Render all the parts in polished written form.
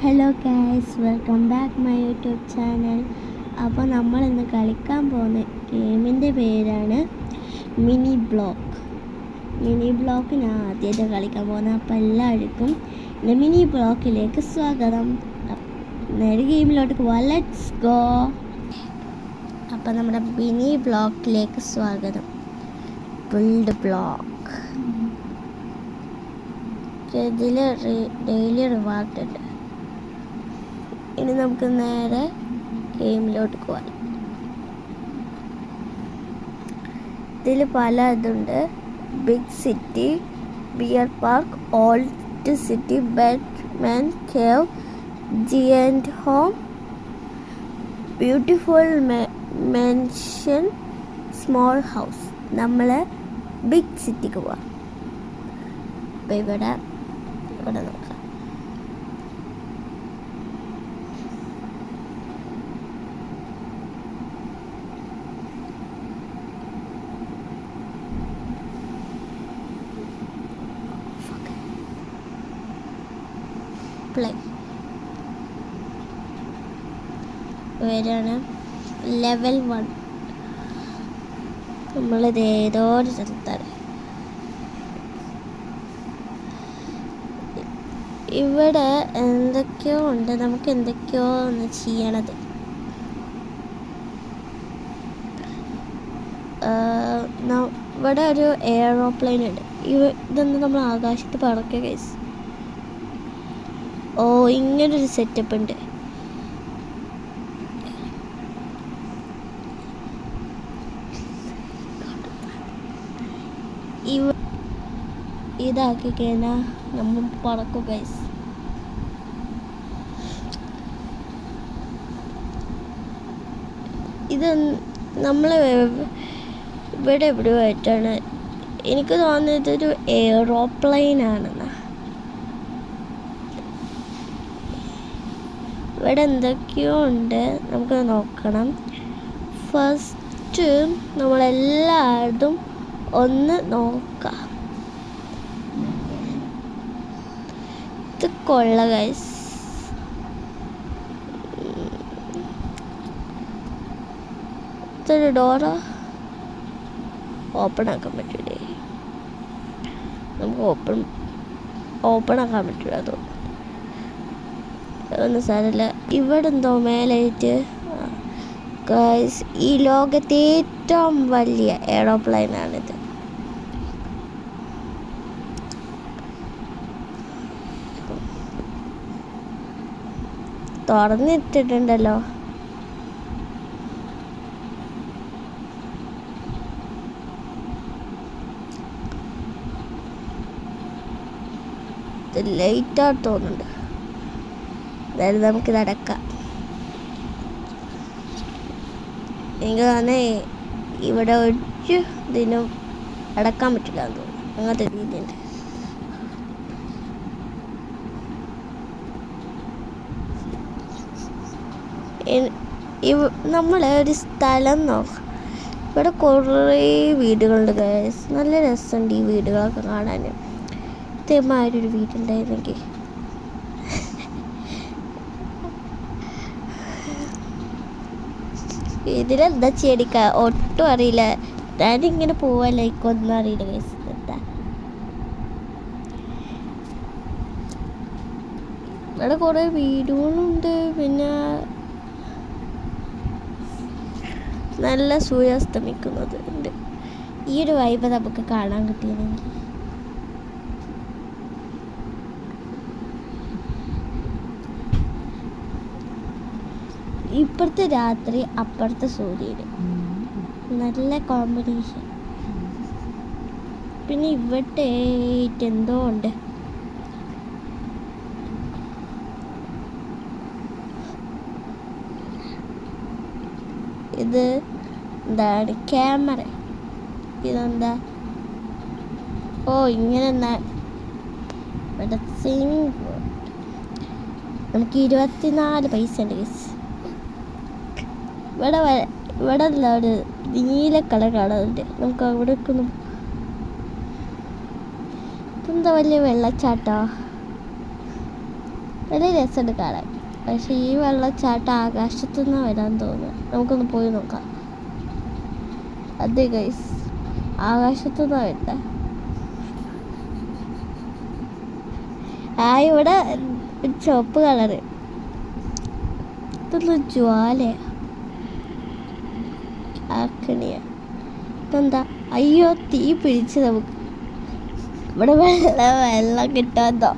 Hello guys, welcome back my YouTube channel. അപ്പോൾ നമ്മൾ ഇന്ന് കളിക്കാൻ പോകുന്ന ഗെയിമിൻ്റെ പേരാണ് മിനി ബ്ലോക്ക്. മിനി ബ്ലോക്ക് ഞാൻ ആദ്യമായിട്ട് കളിക്കാൻ പോകുന്നത്. അപ്പോൾ എല്ലാവർക്കും എൻ്റെ മിനി ബ്ലോക്കിലേക്ക് സ്വാഗതം. നേരെ ഗെയിമിലോട്ട് പോവാം. Let's go. അപ്പോൾ നമ്മുടെ മിനി ബ്ലോക്കിലേക്ക് സ്വാഗതം. Build block. ഇതിൽ ഡെയിലി റിവാർഡ് ഉണ്ട്. ഇനി നമുക്ക് നേരെ ഗെയിമിലോട്ട് പോകാം. ഇതിൽ പല ഇതുണ്ട്. Big city, bear park, old city, Batman cave, giant home, beautiful mansion, small house. നമ്മൾ ബിഗ് സിറ്റിക്ക് പോവാം. അപ്പോൾ ഇവിടെ നോക്കാം. വരാണ് ലെവൽ 1. നമ്മളിത് ഏതോ ഒരു സ്ഥലത്താണ്. ഇവിടെ എന്തൊക്കെയോ ഉണ്ട്. നമുക്ക് എന്തൊക്കെയോ ഒന്ന് ചെയ്യണത്. ഇവിടെ ഒരു എയറോപ്ലെയിൻ ഉണ്ട്. ഇതൊന്നും നമ്മൾ ആകാശത്ത് പറക്കുക ഗൈസ്. ഓ, ഇങ്ങനൊരു സെറ്റപ്പ് ഉണ്ട്. ഇതാക്കി കഴിഞ്ഞാൽ നമ്മൾ പറക്കും ഗൈസ്. ഇത് നമ്മൾ ഇവിടെ എവിടെയോ ആയിട്ടാണ്. എനിക്ക് തോന്നുന്നത് ഇതൊരു എയറോപ്ലെയിൻ ആണെന്നാ. ഇവിടെ എന്തൊക്കെയോ ഉണ്ട്, നമുക്ക് നോക്കണം. ഫസ്റ്റ് നമ്മളെല്ലായിടത്തും ഒന്ന് നോക്കാം. ഇത് കൊള്ള ഗൈസ്. ഇതൊരു ഡോറ് ഓപ്പൺ ആക്കാൻ പറ്റൂലേ? നമുക്ക് ഓപ്പൺ ആക്കാൻ പറ്റൂല. അതൊന്നും സാരമില്ല. ഇവിടെ എന്തോ മേലായിട്ട് ഗൈസ്, ഈ ലോകത്തെ ഏറ്റവും വലിയ എയറോപ്ലെയിനാണിത്. തുറന്നിട്ടിട്ടുണ്ടല്ലോ. ഇത് ലൈറ്റായിട്ട് തോന്നുന്നുണ്ട്. അതായത് നമുക്ക് നടക്കാം. എനിക്ക് തന്നെ ഇവിടെ ഒരു ഇതിനും അടക്കാൻ പറ്റില്ല എന്ന് തോന്നുന്നു. അങ്ങനത്തെ രീതിയുണ്ട്. നമ്മൾ ഒരു സ്ഥലം നോക്കാം. ഇവിടെ കുറേ വീടുകളുണ്ട് ഗൈസ്. നല്ല രസമുണ്ട് ഈ വീടുകളൊക്കെ കാണാൻ. ഇതേമാതിരി വീടുണ്ടായിരുന്നെങ്കിൽ. ഇതിലെന്താ ചെടിക്ക ഒട്ടും അറിയില്ല. ഞാനിങ്ങനെ പോവല്ല, എനിക്കൊന്നും അറിയില്ല ഗൈസ്. എന്താ ഇവിടെ കുറേ വീടുകളുണ്ട്. പിന്നെ നല്ല സൂര്യാസ്തമിക്കുന്നത് ഉണ്ട്. ഈ ഒരു വൈബ് നമുക്ക് കാണാൻ കിട്ടിയിരുന്നെങ്കിൽ. ഇപ്പുറത്തെ രാത്രി, അപ്പുറത്തെ സൂര്യന്. നല്ല കോമ്പിനേഷൻ. പിന്നെ ഇവിടെ എന്തോ ഉണ്ട്. ഇത് എന്താണ്? ക്യാമറ. ഇതെന്താ? ഓ, ഇങ്ങനെ ഇവിടെ നമുക്ക് 24 പൈസ ഉണ്ട് ഗൈസ്. ഇവിടെ എന്താ ഒരു നീല കളർ കാണാറുണ്ട്. നമുക്ക് അവിടെ ഇതെന്താ വലിയ വെള്ളച്ചാട്ടോ? നല്ല രസമുണ്ട് കാണാൻ. പക്ഷെ ഈ വെള്ളച്ചാട്ടം ആകാശത്തു നിന്ന് വരാൻ തോന്നുന്നു. നമുക്കൊന്ന് പോയി നോക്കാം. അതെ ഗൈസ്, ആകാശത്തു നിന്നാണ് വരുന്നത്. ഇവിടെ ചുവപ്പ് കളറ്, ഇതൊന്ന് ജ്വാലയാ ആക്കണിയ. ഇതെന്താ? അയ്യോ, തീ പിടിച്ച് നമുക്ക്. ഇവിടെ വെള്ളം കിട്ടാത്തോ?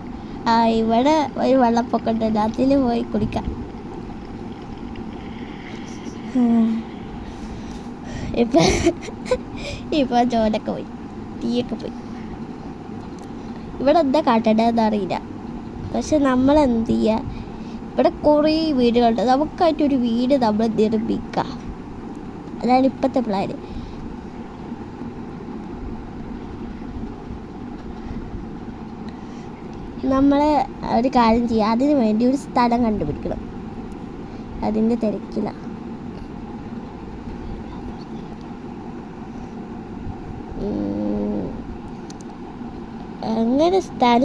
ഇവിടെ ഒരു വെള്ളപ്പൊക്കം ഉണ്ട്, അതിൽ പോയി കുടിക്കാം. ഇപ്പൊ ചോലൊക്കെ പോയി, തീയൊക്കെ പോയി. ഇവിടെ എന്താ കാട്ടേണ്ടതെന്ന് അറിയില്ല. പക്ഷെ നമ്മൾ എന്ത് ചെയ്യുക, ഇവിടെ കുറേ വീടുകളുണ്ട്. നമുക്കായിട്ടൊരു വീട് നമ്മൾ നിർമ്മിക്കാം. അതാണ് ഇപ്പോഴത്തെ പ്ലാന്. നമ്മൾ ഒരു കാര്യം ചെയ്യുക, അതിന് വേണ്ടി ഒരു സ്ഥലം കണ്ടുപിടിക്കണം. അതിൻ്റെ തിരക്കില്ല. അങ്ങനെ സ്ഥലം